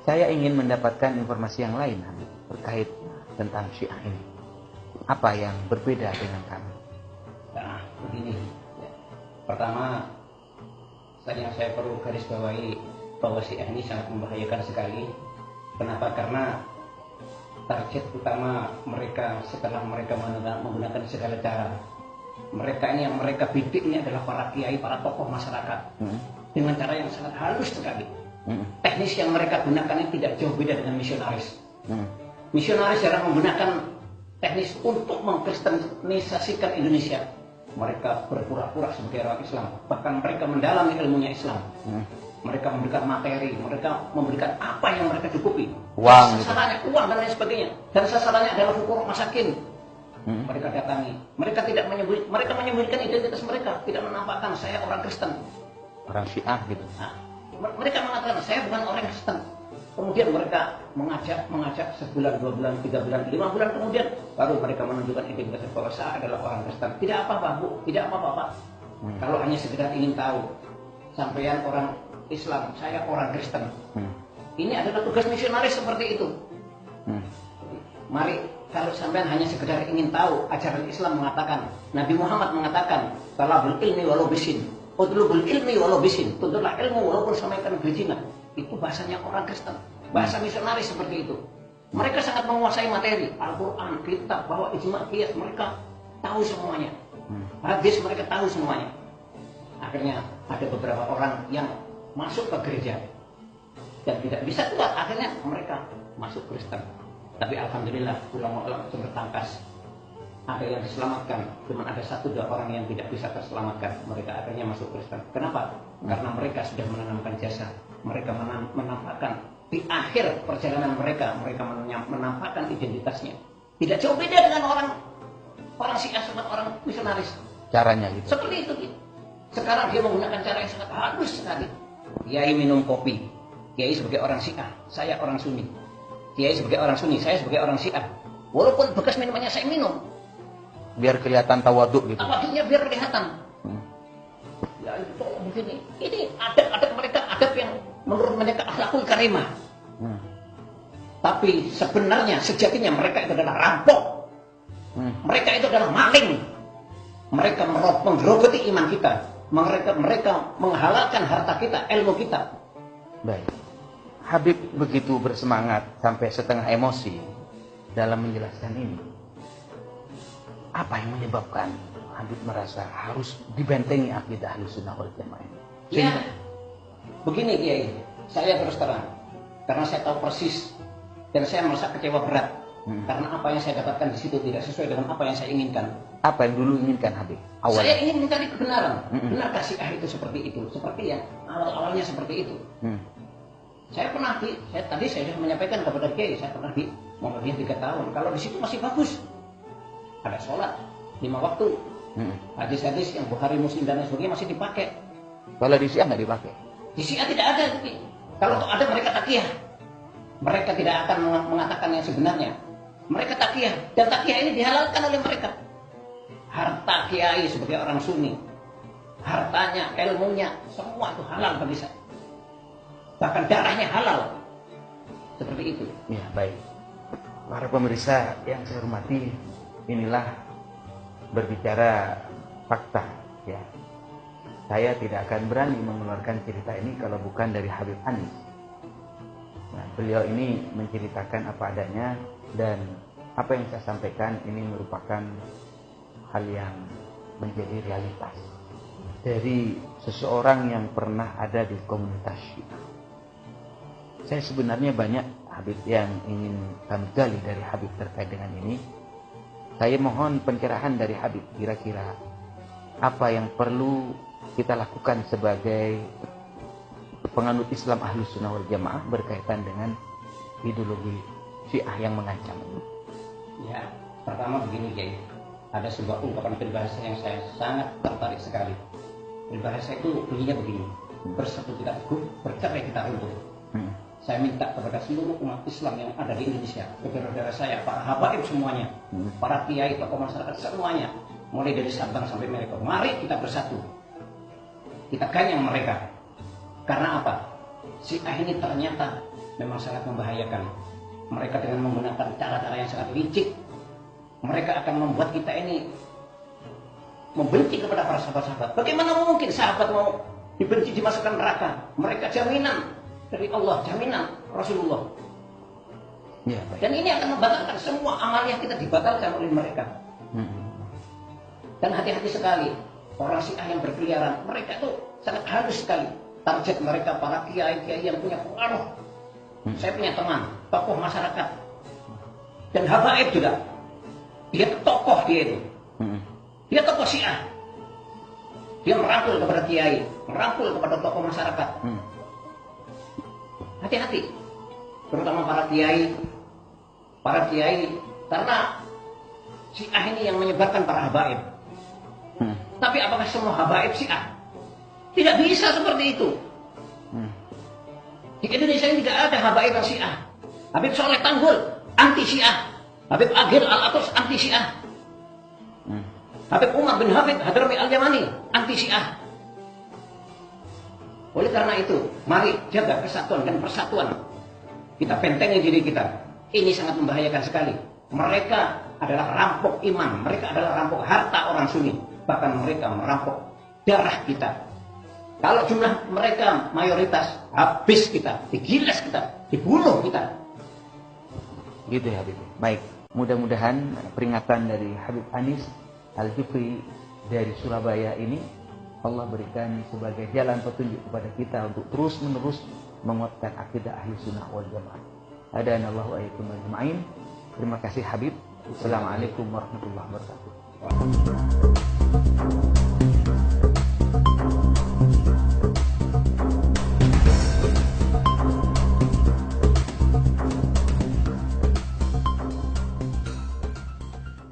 Saya ingin mendapatkan informasi yang lain Habib, terkait tentang Syiah ini. Apa yang berbeda dengan kami? Nah, begini. Pertama, saya perlu garis bawahi bahwa Syiah ini sangat membahayakan sekali. Kenapa? Karena target utama mereka setelah mereka menggunakan segala cara, mereka ini yang mereka bidik ini adalah para kiai, para tokoh masyarakat dengan cara yang sangat halus sekali. Teknis yang mereka gunakan ini tidak jauh beda dengan misionaris. Misionaris jarang menggunakan teknis untuk mengkristenisasikan Indonesia. Mereka berpura-pura sebagai orang Islam, bahkan mereka mendalami ilmunya Islam. Mereka memberikan materi, mereka memberikan apa yang mereka cukupi. Uang, sasarannya uang dan lain sebagainya. Dan sasarannya adalah fuqara masakin. Mereka datangi. Mereka tidak menyembunyikan identitas mereka, tidak menampakkan saya orang Kristen, orang Syiah gitu. Nah, mereka mengatakan saya bukan orang Kristen. Kemudian mereka mengajak sebulan, 2 bulan, 3 bulan, 5 bulan kemudian baru mereka menunjukkan identitas bahwa saya adalah orang Kristen. Tidak apa-apa Bu, tidak apa-apa Pak. Kalau hanya sekedar ingin tahu, sampean orang Islam, saya orang Kristen. Ini adalah tugas misionaris seperti itu. Mari, kalau sampean hanya sekedar ingin tahu, ajaran Islam mengatakan, Nabi Muhammad mengatakan, talabul ilmi walau bisin, utlubul ilmi walau bisin, tuntutlah ilmu walaupun sampai ke negeri Cina. Itu bahasanya orang Kristen, bahasa misionaris seperti itu. Mereka sangat menguasai materi, Al-Quran, kitab, bahwa ijma' qiyas, mereka tahu semuanya. Hadis mereka tahu semuanya. Akhirnya ada beberapa orang yang masuk ke gereja dan tidak bisa keluar, akhirnya mereka masuk Kristen. Tapi alhamdulillah ulama-ulama itu bertangkas, ada yang diselamatkan, cuma ada 1-2 orang yang tidak bisa terselamatkan. Mereka akhirnya masuk Kristen. Kenapa? Karena mereka sudah menanamkan jasa. Mereka menampakkan di akhir perjalanan mereka menampakkan identitasnya. Tidak jauh beda dengan orang Syiah, orang misionaris. Caranya gitu. Seperti itu. Sekarang dia menggunakan cara yang sangat halus sekali. Kiai minum kopi, Kiai sebagai orang Syiah, saya orang Sunni. Kiai sebagai orang Sunni, saya sebagai orang Syiah. Walaupun bekas minumannya saya minum, biar kelihatan tawaduk gitu. tawaduknya biar kelihatan. Ya itu begini. Ini adab mereka, adab yang menurut mereka akhlakul karimah. Tapi sebenarnya sejatinya mereka itu adalah rampok. Mereka itu adalah maling. Mereka menggerogoti iman kita. Mereka menghalalkan harta kita, ilmu kita. Baik. Habib begitu bersemangat sampai setengah emosi dalam menjelaskan ini. Apa yang menyebabkan Habib merasa harus dibentengi akidah Ahlussunnah wal Jamaah? Ya, begini Kiai, saya terus terang, karena saya tahu persis dan saya merasa kecewa berat karena apa yang saya dapatkan di situ tidak sesuai dengan apa yang saya inginkan. Apa yang dulu inginkan Habib? Awalnya. Saya ingin mencari kebenaran. Benarkah Syiah itu seperti itu? Seperti yang awal-awalnya seperti itu. Saya pernah tadi saya sudah menyampaikan kepada Kiai, saya pernah di Muhammadiyah 3 tahun. Kalau di situ masih bagus, ada sholat 5 waktu, hadis-hadis yang Bukhari, Muslim dan lain sebagainya masih dipakai. Kalau di Syiah nggak dipakai? Di Syiah tidak ada. Kalau ada mereka takiyah, mereka tidak akan mengatakan yang sebenarnya. Mereka takiyah dan takiyah ini dihalalkan oleh mereka. Harta kiai sebagai orang Sunni, hartanya, ilmunya, semua itu halal bagi saya. Bahkan darahnya halal. Seperti itu. Ya, baik. Para pemirsa yang saya hormati, inilah berbicara fakta, ya. Saya tidak akan berani mengeluarkan cerita ini kalau bukan dari Habib Anis. Nah, beliau ini menceritakan apa adanya dan apa yang saya sampaikan ini merupakan hal yang menjadi realitas dari seseorang yang pernah ada di komunitas Syiah. Saya sebenarnya banyak Habib yang ingin kami gali dari Habib terkait dengan ini. Saya mohon pencerahan dari Habib, kira-kira apa yang perlu kita lakukan sebagai penganut Islam Ahlussunnah wal Jamaah berkaitan dengan ideologi Syiah yang mengancam ini. Ya, pertama begini Kiai. Ada sebuah ungkapan peribahasa yang saya sangat tertarik sekali. Peribahasa itu bunyinya begini: bersatu kita teguh, bercerai kita runtuh. Saya minta kepada seluruh umat Islam yang ada di Indonesia, saudara-saudara saya, para habaib semuanya, para kiai, tokoh masyarakat semuanya, mulai dari Sabang sampai Merauke, mari kita bersatu. Kita ganyang mereka. Karena apa? Syiah ini ternyata memang sangat membahayakan. Mereka dengan menggunakan cara-cara yang sangat licik, mereka akan membuat kita ini membenci kepada para sahabat-sahabat. Bagaimana mungkin sahabat mau dibenci, dimasukkan neraka? Mereka jaminan dari Allah, jaminan Rasulullah. Ya, dan ini akan membatalkan semua amaliyah kita, dibatalkan oleh mereka. Dan hati-hati sekali orang Syiah yang berkeliaran, mereka itu sangat halus sekali. Target mereka para kiai-kiai yang punya pengaruh. Saya punya teman, tokoh masyarakat, dan habaib juga. Dia tokoh, dia itu. Dia tokoh Syiah. Dia merangkul kepada kiai, merangkul kepada tokoh masyarakat. Hati-hati, terutama para kiai, karena Syiah ini yang menyebarkan para habaib. Tapi apakah semua habaib Syiah? Tidak bisa seperti itu. Di Indonesia ini tidak ada habaib yang Syiah. Habib Soleh Tanggul anti Syiah, Habib Agil Al-Atus anti Syiah, Habib Umar bin Habib Hadrami Al-Yamani anti Syiah. Oleh karena itu, mari jaga kesatuan dan persatuan. Kita bentengi diri kita. Ini sangat membahayakan sekali. Mereka adalah rampok iman, mereka adalah rampok harta orang Sunni. Bahkan mereka merampok darah kita. Kalau jumlah mereka mayoritas, habis kita, digilas kita, dibunuh kita. Gitu ya Habib. Baik, mudah-mudahan peringatan dari Habib Anis Al-Jufri dari Surabaya ini Allah berikan sebagai jalan petunjuk kepada kita untuk terus-menerus menguatkan akidah ahli sunnah wal jamaah. Hadanallahu wa iyyakum ajma'in. Terima kasih Habib. Assalamualaikum warahmatullahi wabarakatuh.